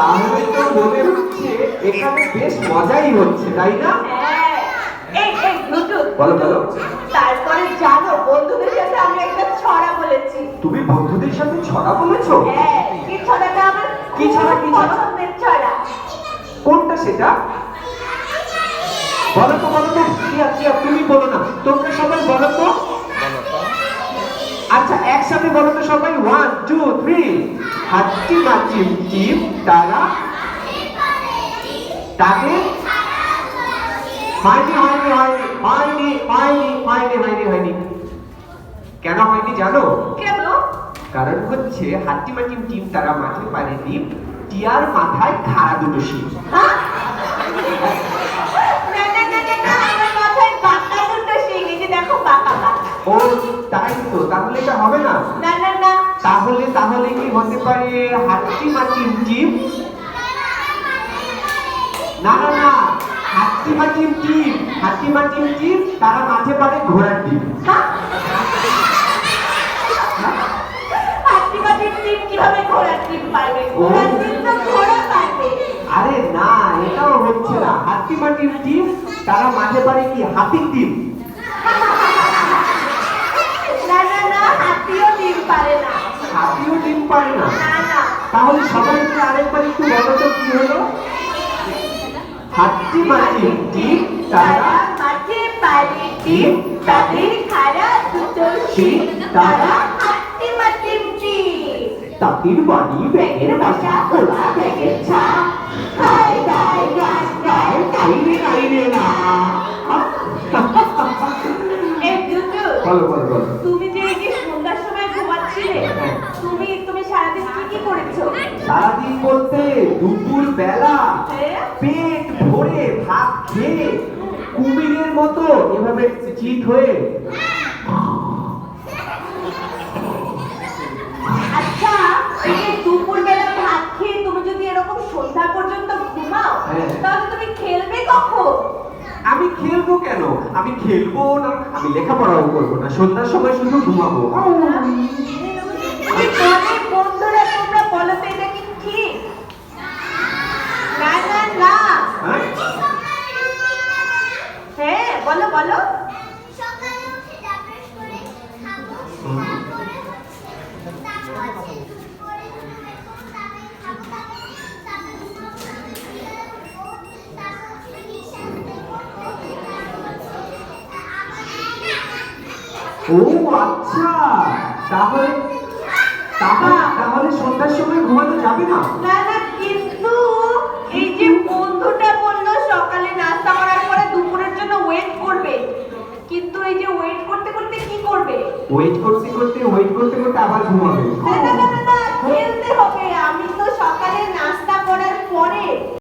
তাহলে তো মনে হচ্ছে এখানে বেশ মজাই হচ্ছে, তাই না? হ্যাঁ। এই দুটো বলো বলো। তারপরে জানো বন্ধুদের সাথে আমি একটা ছড়া বলেছি। তুমি বন্ধুদের সাথে ছড়া বলেছো? হ্যাঁ, এই ছড়াটা আমার কি ছড়া, কি ছড়া? পছন্দের ছড়া। কোনটা সেটা? বলো তো বলো তো। কি তুমি বলো না, তোমরা সবাই বলো তো। আচ্ছা একসাথে বলো তো সবাই, 1 2 3। হাতি মাছি টিম তারা তাদের হয়নি হয়নি হয়নি হয়নি হয়নি হয়নি হয়নি হয়নি। কেন হয়নি জানো? কেন? কারণ হচ্ছে হাতি মাটি টিম তারা মাঠে পারেনি, টিয়ার মাথায় খাড়া দুটো শিং। হ্যাঁ? না না না না না, আমার মাথায় বাঁকা দুটো শিং, এই যে দেখো বাঁকা বাঁকা। ও তাই তো, তাহলে এটা হবে না। না না না, তাহলে কি হতে পারে? হাতি মাটি টিম, না না না, হাতি মাটি টিম তারা মাঠে পারে ঘোড়ার ডিম। হ্যাঁ? হাতি মাটির ডিম কিভাবে ঘোড়ার ডিম পারবে? ঘোড়ার ডিম তো ঘোড়া পারবে। আরে না, এটাও হচ্ছে না। হাতি মাটির টিম তারা মাঠে পারে কি হাতির ডিম। না না না, হাতিও ডিম পারে না। হাতিও ডিম পারে না? না না, তাহলে সবাই একটু আরেকবার একটু বলো তো কি হলো? হাতি মাটির টিম তারা তারা মাঠে পারে ডিম, তাদের খাড়া দুটো শিং, তারা হাতি মাটির ডিম। তাঁতির বাড়ি ব্যাগের বাসা ওরা ব্যাগের ছা গায় গায় গায় গায় গাইরে গাইরে না। এই দুটো, বলো বলো বলো। তুমি যে এই যে সন্ধ্যার সময় ঘুমাচ্ছিলে, হ্যাঁ। তুমি সারাদিন কি করেছো? সারাদিন বলতে দুপুর বেলা হ্যাঁ? পেট ভরে ভাত খেয়ে কুমিরের মতো এভাবে চিত হয়ে আচ্ছা, এই যে দুপুরবেলা ভাত খেয়ে তুমি যদি এরকম সন্ধ্যা পর্যন্ত ঘুমাও, হ্যাঁ। তাহলে তুমি খেলবে কখন? আমি খেলবো কেন? আমি খেলবো না, আমি লেখাপড়াও করবো না, সন্ধ্যার সময় শুধু ঘুমাবো। এই বনে বন্ধুরা তোমরা বলো তো এটা কি ঠিক? না না না, হ্যাঁ? হ্যাঁ বলো বলো। সকালে উঠে ব্রাশ করে খাবো, তারপরে হচ্ছে তারপর দুধ করে খাবো, তারপর উঠবো, তারপর হচ্ছে নিশান দেবো, ও আচ্ছা, তাহলে তাহলে সন্ধ্যার সময় ঘুমানো যাবে না? না না, কিন্তু এই যে বন্ধুটা বললো সকালে নাস্তা করার পরে দুপুরের জন্য ওয়েট করবে, কিন্তু এই যে ওয়েট করতে করতে কি করবে? ওয়েট করতে করতে আবার ঘুমাবে। না না